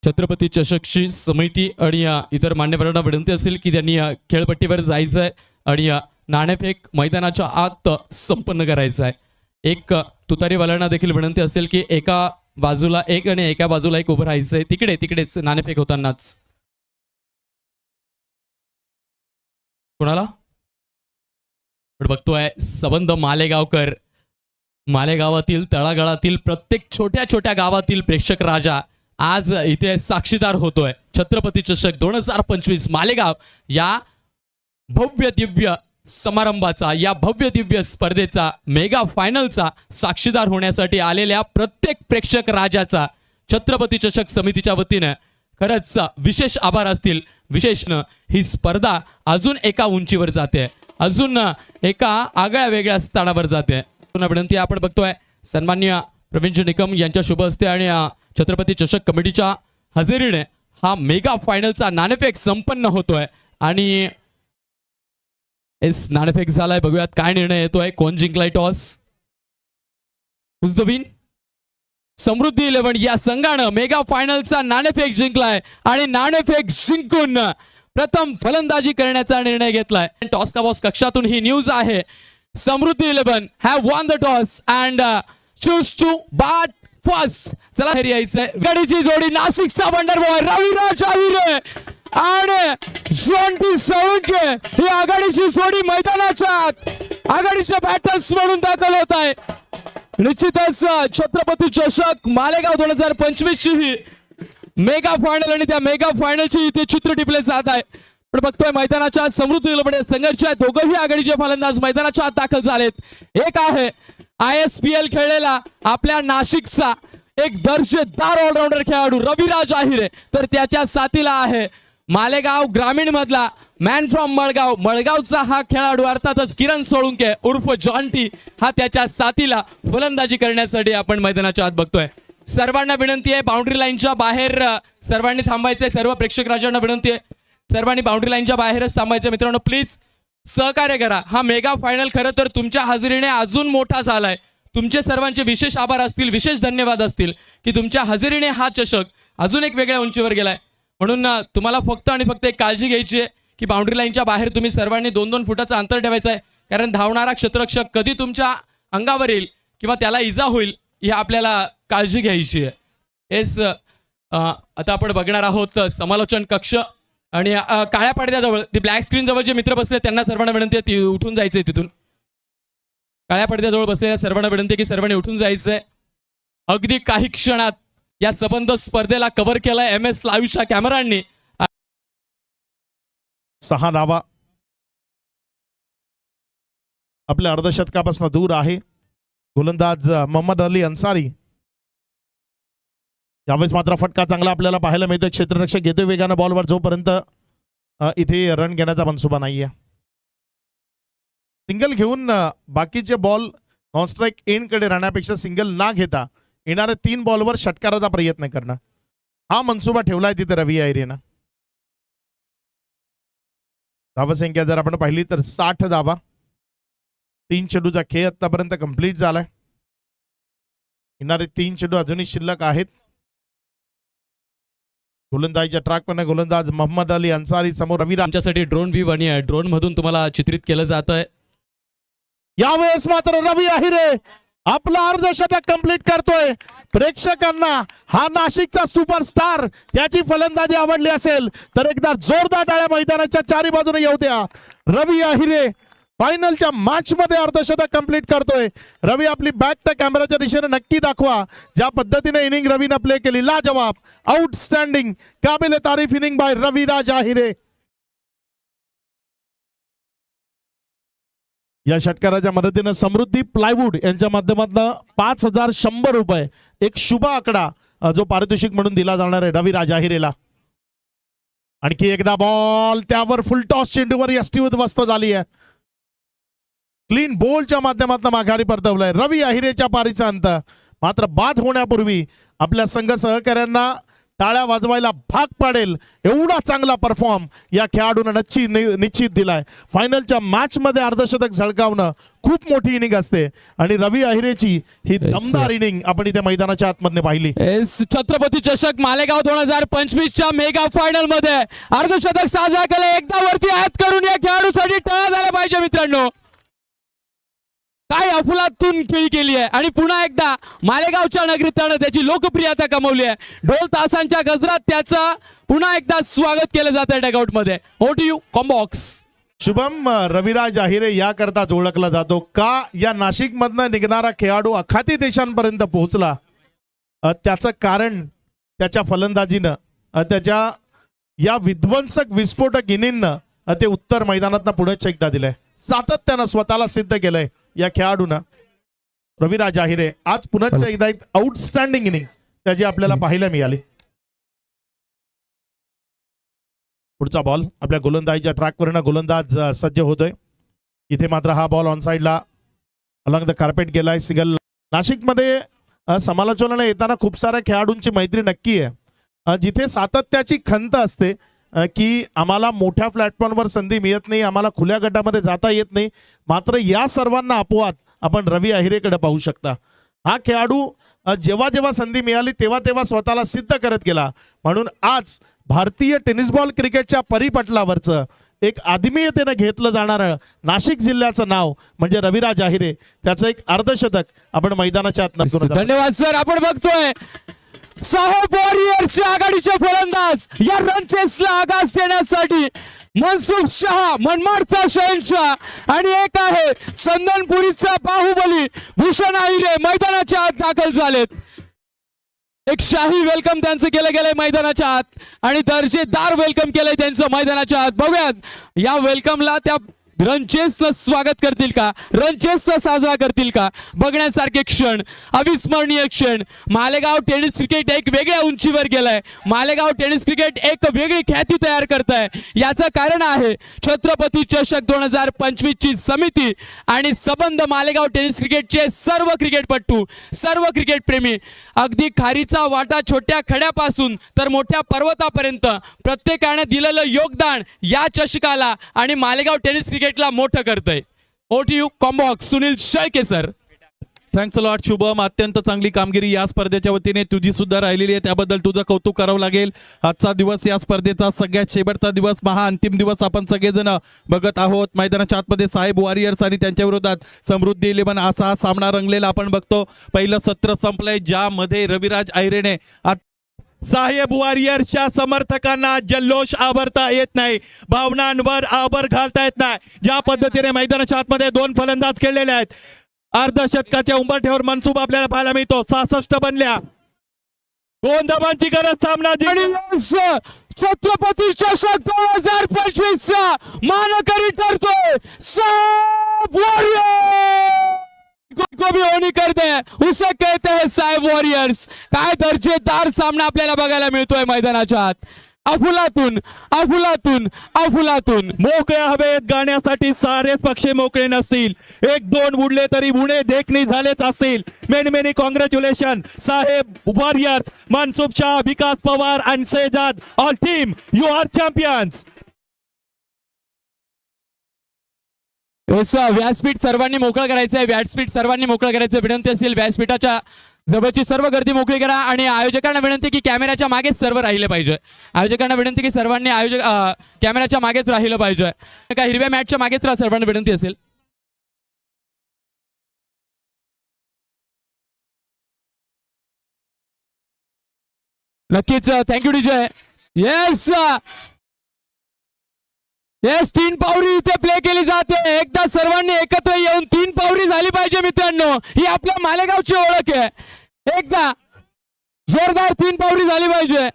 छत्रपती चषकची समिती आणि इतर मान्यवरांना विनंती असेल की त्यांनी खेळपट्टीवर जायचं आहे आणि नाणेफेक मैदानाच्या आत संपन्न करायचं आहे. एक तुतारीवाल्यांना देखील विनंती असेल की एका बाजूला एक आणि एका बाजूला एक उभं राहायचंय. तिकडेच नाणेफेक होतानाच कोणाला पण बघतोय सबंध मालेगावकर. मालेगावातील तळागाळातील प्रत्येक छोट्या छोट्या गावातील प्रेक्षक राजा आज इथे साक्षीदार होतोय. छत्रपती चषक 2025 मालेगाव या भव्य दिव्य समारंभाचा, या भव्य दिव्य स्पर्धेचा, मेगा फायनलचा साक्षीदार होण्यासाठी आलेल्या प्रत्येक प्रेक्षक राजाचा छत्रपती चषक समितीच्या वतीने खरंच विशेष आभार असतील. विशेषण ही स्पर्धा अजून एका उंचीवर जाते, अजून एका आगळ्या वेगळ्या स्थानावर जाते. पुन्हा विनंती आपण बघतोय सन्माननीय प्रवीणजी निकम यांच्या शुभ हस्ते आणि छत्रपती चषक कमिटीच्या हजेरीने हा मेगा फायनलचा नाणेफेक संपन्न होतोय. आणि नाणेफेक झालाय, बघूयात काय निर्णय येतोय. कोण जिंकलाय toss? Who's the win? Samruddhi 11 या संघानं मेगा फायनलचा नाणेफेक जिंकलाय आणि नाणेफेक जिंकून प्रथम फलंदाजी करण्याचा निर्णय घेतलाय. टॉस का बॉस कक्षातून ही न्यूज आहे. Samruddhi 11 have won the toss and choose to bat first. चला हेरी यायचंय. गडीची जोडी नाशिकचा वंडर बॉय रविराज आहिरे आणि जॉन्टी साळुंके ही आघाडीची जोडी मैदानाच्या आघाडीच्या बॅटर्स म्हणून दाखल होत आहे. निश्चितच छत्रपती चषक मालेगाव 2025 ची ही मेगा फायनल आणि त्या मेगा फायनलची इथे चित्र टिपले जात आहे. पण बघतोय मैदानाच्या समृद्धी 11 संघर्ष दोघंही आघाडीचे फलंदाज मैदानाच्या आत दाखल झालेत. एक आहे ISPL खेळलेला आपल्या नाशिकचा एक दर्जेदार ऑलराऊंडर खेळाडू रविराज आहिरे, तर त्याच्या साथीला आहे मालेगाव ग्रामीण मधला मॅन फ्रॉम मळगावचा हा खेळाडू अर्थातच किरण सोळुंके उर्फ जॉन्टी, हा त्याच्या साथीला फलंदाजी करण्यासाठी आपण मैदानाच्या आत बघतोय. सर्वांना विनंती आहे बाउंड्री लाईनच्या बाहेर सर्वांनी थांबायचंय. सर्व प्रेक्षक राजांना विनंती आहे सर्वांनी बाउंड्री लाईनच्या बाहेरच थांबायचं. मित्रांनो प्लीज सहकार्य करा. हा मेगा फायनल खरं तर तुमच्या हजेरीने अजून मोठा झालाय. तुमचे सर्वांचे विशेष आभार असतील, विशेष धन्यवाद असतील की तुमच्या हजेरीने हा चषक अजून एक वेगळ्या उंचीवर गेलाय. म्हणून तुम्हाला फक्त आणि फक्त एक काळजी घ्यायची आहे की बाउंड्री लाईनच्या बाहेर तुम्ही सर्वांनी 2-2 फुटाचं अंतर ठेवायचं आहे. कारण धावणारा क्षेत्ररक्षक कधी तुमच्या अंगावर येईल किंवा त्याला इजा होईल ही आपल्याला काळजी घ्यायची आहे. हेच आता आपण बघणार आहोत समालोचन कक्ष आणि काळ्या पडद्याजवळ ती ब्लॅक स्क्रीन जवळ जे मित्र बसले त्यांना सर्वांना विनंती आहे उठून जायचंय. तिथून काळ्या पडद्याजवळ बसलेल्या सर्वांना विनंती आहे की सर्वांनी उठून जायचंय. अगदी काही क्षणात या सबंध स्पर्धेला कव्हर केलाय MS लाईव्हच्या कॅमेरांनी. 6 धावा आपल्या अर्धशतकापासून दूर आहे. गोलंदाज मोहम्मद अली अन्सारी. यावेळेस मात्र फटका चांगला आपल्याला पाहायला मिळतोय. क्षेत्ररक्षक घेतोय वेगानं बॉलवर, जोपर्यंत इथे रन घेण्याचा मनसुबा नाहीये. सिंगल घेऊन बाकीचे बॉल नॉन स्ट्राईक एंड कडे राहण्यापेक्षा सिंगल ना घेता येणाऱ्या 3 बॉलवर षटकाराचा प्रयत्न करणं हा मनसुबा ठेवलाय तिथे रवी आहिरेनं. धावसंख्या जर आपण पाहिली तर 60 धावा. 3 चेंडूचा खेळ आतापर्यंत कंप्लीट झालाय. येणारे 3 चेंडू अजूनही शिल्लक आहेत. गोलंदाजीच्या ट्रॅक पण गोलंदाज मोहम्मद अली अन्सारी समोर रवी. आमच्यासाठी ड्रोन व्ह्यू आणि ड्रोन मधून तुम्हाला चित्रित केलं जात आहे. यावेळेस मात्र रवी आहिरे आपला अर्धशतक कंप्लीट करतोय. प्रेक्षकांना हा नाशिकचा सुपरस्टार त्याची फलंदाजी आवडली असेल तर एकदा जोरदार टाळ्या मैदानाच्या चारी बाजूने येऊ द्या. रवी आहिरे फायनलच्या मॅच मध्ये अर्धशतक कंप्लीट करतोय. रवी आपली बॅट त्या कॅमेराच्या दिशेने नक्की दाखवा. ज्या पद्धतीने इनिंग रवीनं प्ले केली लाजवाब, आउटस्टँडिंग, काबिल तारीफ इनिंग बाय रविराज आहिरे. या षटकाराच्या मदतीने समृद्धी प्लायवूड यांच्या माध्यमातून 5100 रुपये एक शुभ आकडा जो पारितोषिक म्हणून दिला जाणार आहे रविराज आहिरेला. आणखी एकदा बॉल त्यावर फुल टॉस चेंडूवर यष्टी उद्ध्वस्त झाली आहे. क्लीन बॉलच्या माध्यमातून माघारी परतवलाय. रवी आहिरेच्या पारीचा अंत मात्र बाद होण्यापूर्वी आपल्या संघ सहकाऱ्यांना टाळ्या वाजवायला भाग पाडेल एवढा चांगला परफॉर्म या खेळाडूनं निश्चित दिलाय. फायनलच्या मॅच मध्ये अर्धशतक झळकावणं खूप मोठी इनिंग असते आणि रवी अहिरेची ही दमदार इनिंग आपण इथे मैदानाच्या आतमध्ये पाहिली. छत्रपती चषक मालेगाव 2025च्या मेगा फायनल मध्ये अर्धशतक साजरा केलं. एकदा वरती हात करून या खेळाडूसाठी टाळ्या झाल्या पाहिजे मित्रांनो. काय अफलातून खेळी केली आहे आणि पुन्हा एकदा मालेगावच्या नगरीतानं त्याची लोकप्रियता कमवली आहे. ढोल तासांच्या गजरात त्याचं पुन्हा एकदा स्वागत केलं जात आहे डगआउट मध्ये. Over to you combox. Shubham, Raviraj Ahire याकरताच ओळखला जातो का या नाशिक मधनं निघणारा खेळाडू अखाती देशांपर्यंत पोहोचला. त्याचं कारण त्याच्या फलंदाजीनं, त्याच्या या विध्वंसक विस्फोटक इनिंगनं ते उत्तर मैदानात पुढेच एकदा दिलंय. सातत्यानं स्वतःला सिद्ध केलंय या खेळाडूनं. रविराज अहिरे आज पुन्हा एकदा एक आउटस्टँडिंग इनिंग त्याची आपल्याला पाहायला मिळाली. पुढचा बॉल आपल्या गोलंदाजीच्या ट्रॅकवरनं गोलंदाज सज्ज होतोय. इथे मात्र हा बॉल ऑन साइडला अलॉंग द कार्पेट गेलाय. सिंगल. नाशिकमध्ये समालोचनाला येताना खूप साऱ्या खेळाडूंची मैत्री नक्की आहे. जिथे सातत्याची खंत असते की आम्हाला मोठ्या प्लॅटफॉर्मवर संधी मिळत नाही, आम्हाला खुल्या गटामध्ये जाता येत नाही, मात्र या सर्वांना अपवाद आपण रवी अहिरेकडे पाहू शकता. हा खेळाडू जेव्हा जेव्हा संधी मिळाली तेव्हा तेव्हा स्वतःला सिद्ध करत गेला. म्हणून आज भारतीय टेनिस बॉल क्रिकेटच्या परिपटलावरचं एक आदमीयतेनं घेतलं जाणारं नाशिक जिल्ह्याचं नाव म्हणजे रविराज अहिरे. त्याचं एक अर्धशतक आपण मैदानाच्या आत. धन्यवाद सर. आपण बघतोय साहेब वॉरियर्सच्या आघाडीचे फलंदाज या रनचेसला आगास देण्यासाठी मनसुख शहा, मनमाडचा शहनशाह आणि एक आहे चंदनपुरीचा बाहुबली भूषण अहिरे मैदानाच्या आत दाखल झालेत. एक शाही वेलकम त्यांचं केलं गेलंय मैदानाच्या आत आणि दर्जेदार वेलकम केलंय त्यांचं मैदानाच्या आत. बघूयात या वेलकमला त्या रनचेसनं स्वागत करतील का, रनचेसचा साजरा करतील का, बघण्यासारखे क्षण, अविस्मरणीय क्षण. मालेगाव टेनिस क्रिकेट एक वेगळ्या उंचीवर गेलाय. मालेगाव टेनिस क्रिकेट एक वेगळी ख्याती तयार करत आहे. याचं कारण आहे छत्रपती चषक 2025 ची समिती आणि संबंध मालेगाव टेनिस क्रिकेटचे सर्व क्रिकेटपटू, सर्व क्रिकेट प्रेमी, अगदी खारीचा वाटा छोट्या खड्यापासून तर मोठ्या पर्वतापर्यंत प्रत्येकाने दिलेलं योगदान या चषकाला आणि मालेगाव टेनिस क्रिकेटला मोठं करतंय. Over to you combox Sunil Shelke sir. Thanks lot Shubham. अत्यंत चांगली कामगिरी या स्पर्धेच्या वतीने तुझी सुद्धा राहिलेली आहे, त्याबद्दल तुझं कौतुक करावं लागेल. आजचा दिवस या स्पर्धेचा सगळ्यात शेवटचा दिवस, अंतिम दिवस आपण सगळेजण बघत आहोत. मैदानाच्या आतमध्ये साहेब वॉरियर्स आणि त्यांच्या विरोधात समृद्धी 11 असा सामना रंगलेला आपण बघतो. पहिलं सत्र संपलंय ज्यामध्ये रविराज अहिरेने साहेब वॉरियर्सच्या समर्थकांना जल्लोष आवरता येत नाही, भावनांवर आवर घालता येत नाही. ज्या पद्धतीने मैदानाच्या आतमध्ये 2 फलंदाज खेळलेले आहेत, अर्धशतकाच्या उंबरठ्यावर मनसूब आपल्याला पाहायला मिळतो. 66 बनल्या. 2 धावांची गरज. सामना छत्रपती चषक 2025 चा मानकरी ठरतोय साहेब वॉरियर्स. को भी होनी कर दे उसे कहते हैं साहेब वॉरियर्स. काय दर्जेदार सामना आपल्याला बघायला मिळतोय मैदानाच्या आत. अफुलातून अफुलातून अफुलातून मोकळ्या हवेत गाण्यासाठी सारेच पक्षी मोकळे नसतील. 1-2 उडले तरी उणे देखणी झालेच असतील. Many many congratulation Saheb warriors, Mansukh Shah, Vikas Pawar आणि Sejad, all team you are champions. व्यासपीठ सर्वांनी मोकळं करायचं आहे. व्यासपीठ सर्वांनी मोकळं करायचं विनंती असेल. व्यासपीठाच्या जवळची सर्व गर्दी मोकळी करा आणि आयोजकांना विनंती की कॅमेऱ्याच्या मागेच सर्व राहिले पाहिजे. आयोजकांना विनंती की सर्वांनी कॅमेऱ्याच्या मागेच राहिलं पाहिजे. का हिरव्या मॅटच्या मागेच राहा सर्वांना विनंती असेल. नक्कीच. Thank you DJ. Yes yes 3 Pavri इथे प्ले केली जाते. एकदा सर्वांनी एकत्र येऊन 3 पावरी झाली पाहिजे मित्रांनो. ही आपल्या मालेगावची ओळख आहे. एकदा जोरदार 3 पावरी झाली पाहिजे.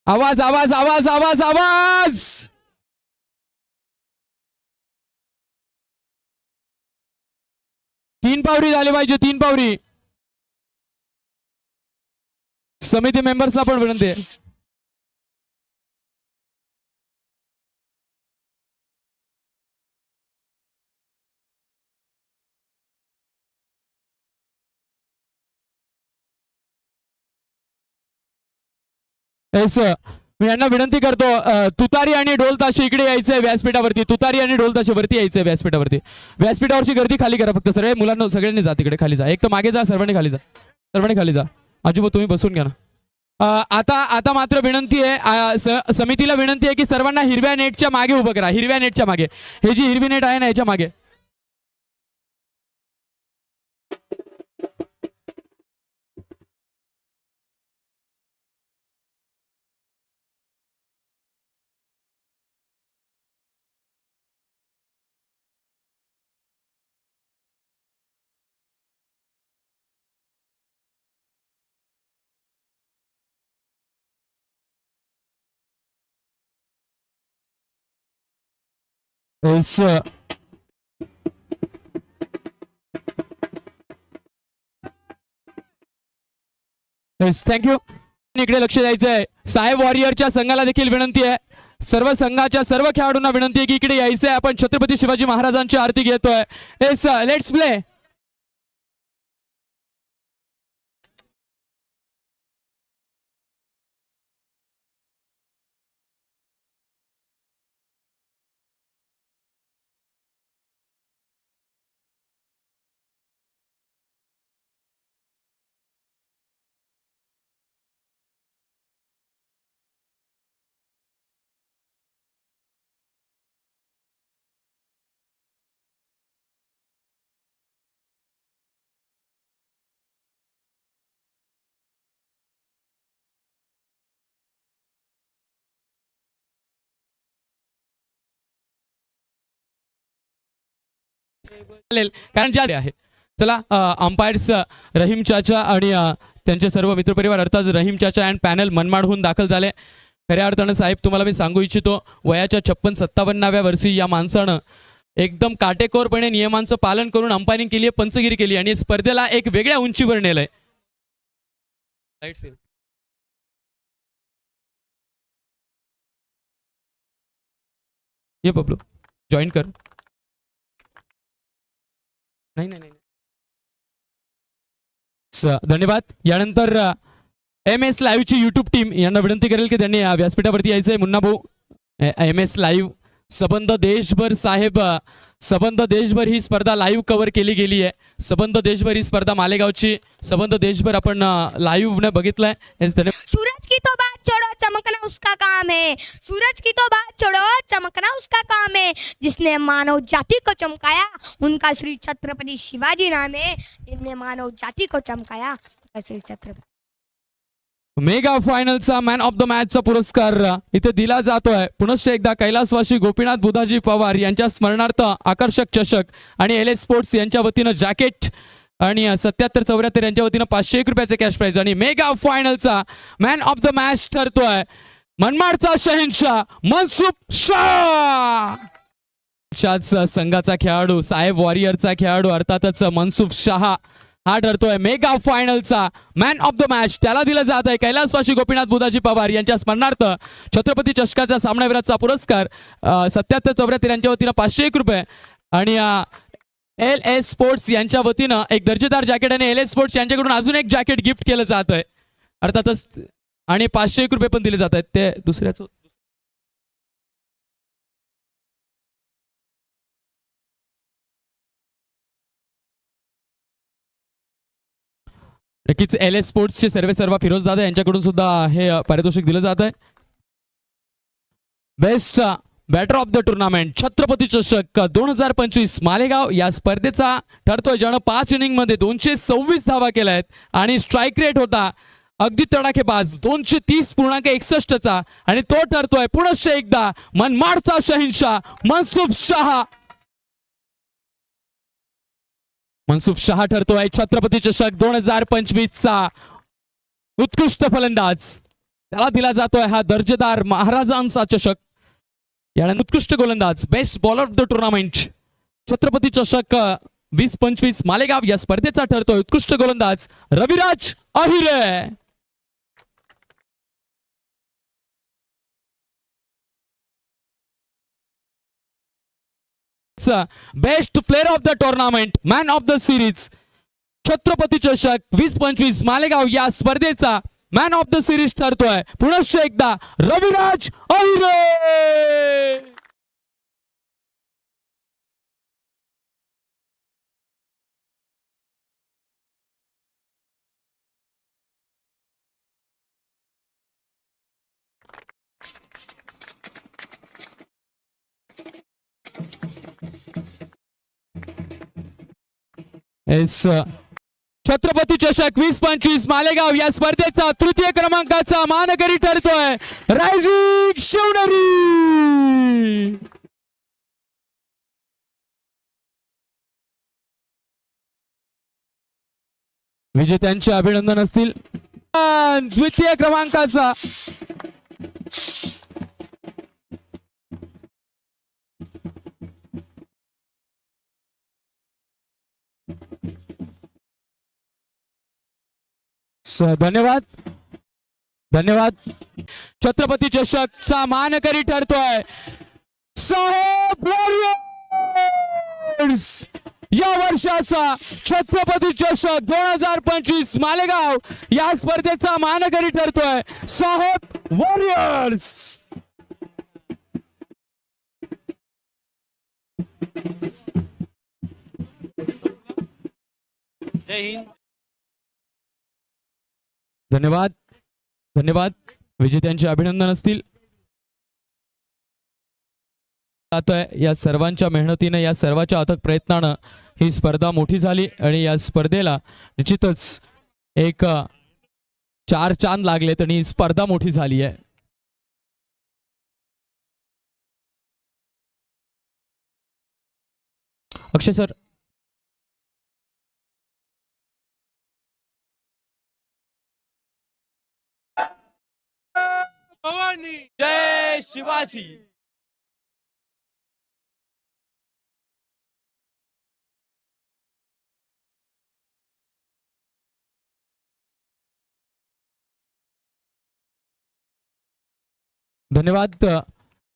आवाज आवाज आवाज आवाज आवाज. 3 पावरी झाली पाहिजे. 3 पावरी. समिती मेंबर्सला पण विनंती आहे. येस मी यांना विनंती करतो तुतारी आणि ढोल ताशे इकडे यायचंय व्यासपीठावरती. तुतारी आणि ढोल ताशे वरती यायचंय व्यासपीठावरती. व्यासपीठावरची गर्दी खाली करा फक्त. सर्व मुलांना सगळ्यांनी जा तिकडे खाली जा. एक तर मागे जा, सर्वांनी खाली जा, सर्वांनी खाली जा. आजोबा तुम्ही बसून घ्या ना. आता मात्र विनंती आहे समितीला विनंती आहे की सर्वांना हिरव्या नेटच्या मागे उभं करा. हिरव्या नेटच्या मागे. हे जी हिरवी नेट आहे ना याच्या मागे. Yes yes thank you. इकडे लक्ष द्यायचं आहे. साहेब वॉरियरच्या संघाला देखील विनंती आहे. सर्व संघाच्या सर्व खेळाडूंना विनंती आहे की इकडे यायचंय. आपण छत्रपती शिवाजी महाराजांची आरती घेतोय. Yes let's play. कारण ज्या आहे. चला अंपायर्स रहीम चाचा आणि त्यांचे सर्व मित्रपरिवार अर्थात रहीम चाचा अँड पॅनल मनमाडहून दाखल झाले. खऱ्या अर्थानं साहेब तुम्हाला मी सांगू इच्छितो वयाच्या 56-57व्या वर्षी या माणसानं एकदम काटेकोरपणे नियमांचं पालन करून अंपायरिंग केली आहे, पंचगिरी केली आणि स्पर्धेला एक वेगळ्या उंचीवर नेलंय. ये बबलू जॉईन कर. नाही नाही नाही धन्यवाद. यानंतर MS लाईव्हची युट्यूब टीम यांना विनंती करेल की त्यांनी व्यासपीठावरती यायचंय. मुन्ना भाऊ MS लाईव्ह सबंध देशभर साहेब सबंध देशभर ही स्पर्धा लाईव्ह कव्हर केली गेली आहे. सबंध देशभर ही स्पर्धा मालेगावची सबंध देशभर आपण लाईव्ह ने बघितलंय. सूरज की तो बात छोड़ो चमकना उसका काम है. सूरज की तो बात छोड़ो चमकना उसका काम है. जिसने मानव जाति को चमकाया उनका श्री छत्रपति शिवाजी नाम है. जिसने मानव जाति को चमकाया उनका श्री छत्रपति. मेगा फायनलचा मॅन ऑफ द मॅचचा पुरस्कार इथे दिला जातोय. पुनश्च एकदा कैलासवासी गोपीनाथ बुधाजी पवार यांच्या स्मरणार्थ आकर्षक चषक आणि LS स्पोर्ट्स यांच्या वतीनं जॅकेट आणि 77-74 यांच्या वतीनं 501 रुपयाचे कॅश प्राइज. आणि मेगा फायनलचा मॅन ऑफ द मॅच ठरतोय मनमाडचा शहेनशाह मनसुख शाह. संघाचा खेळाडू साहेब वॉरियरचा खेळाडू अर्थातच मनसुख शाह हा ठरतोय मेगा फायनलचा मॅन ऑफ द मॅच. त्याला दिलं जात आहे कैलासवासी गोपीनाथ बुधाजी पवार यांच्या स्मरणार्थ छत्रपती चषकाचा सामनावीराचा पुरस्कार 77-74 यांच्या वतीनं 501 रुपये आणि LS स्पोर्ट्स यांच्या वतीनं एक दर्जेदार जॅकेट आणि LS स्पोर्ट्स यांच्याकडून अजून एक जॅकेट गिफ्ट केलं जात आहे अर्थातच. आणि 501 रुपये पण दिले जात आहेत ते दुसऱ्याचं. नक्कीच LS स्पोर्ट्सचे सर्व फिरोज दादा यांच्याकडून सुद्धा हे पारितोषिक दिलं जात आहे. Best batter of the tournament Chhatrapati चषक 2025 मालेगाव या स्पर्धेचा ठरतोय ज्यानं 5 इनिंग मध्ये 226 धावा केल्या आहेत आणि स्ट्राईक रेट होता अगदी तडाखेबाज 230.61चा आणि तो ठरतोय पुनश्च एकदा मनमाडचा शहेनशाह मनसुख शाह. मनसुख शाह ठरतोय छत्रपती चषक 2025चा उत्कृष्ट फलंदाज. त्याला दिला जातोय हा दर्जेदार महाराजांचा चषक. यानंतर उत्कृष्ट गोलंदाज best bowler of the tournament Chhatrapati चषक 2025 मालेगाव या स्पर्धेचा ठरतोय उत्कृष्ट गोलंदाज Raviraj Ahire. Best player of the tournament man of the series Chhatrapati चषक 2025 मालेगाव या स्पर्धेचा मॅन ऑफ द सिरीज ठरतोय पुनश्च एकदा रविराज अहिरे. छत्रपती चषक 2025 मालेगाव या स्पर्धेचा तृतीय क्रमांकाचा मानकरी ठरतोय रायझिंग शिवनेरी. विजेत्यांचे अभिनंदन असतील. द्वितीय क्रमांकाचा धन्यवाद धन्यवाद. छत्रपती चषकचा मानकरी ठरतोय साहेब वॉरियर्स. या वर्षाचा छत्रपती चषक 2025 मालेगाव या स्पर्धेचा मानकरी ठरतोय साहेब वॉरियर्स. धन्यवाद धन्यवाद. विजेत्यांचे अभिनंदन असतील. या सर्वांच्या मेहनतीने या सर्वांच्या अथक प्रयत्नानं ही स्पर्धा मोठी झाली आणि या स्पर्धेला निश्चितच एक 4 चांद लागलेत आणि ही स्पर्धा मोठी झाली आहे. अक्षय सर. जय शिवाजी. धन्यवाद.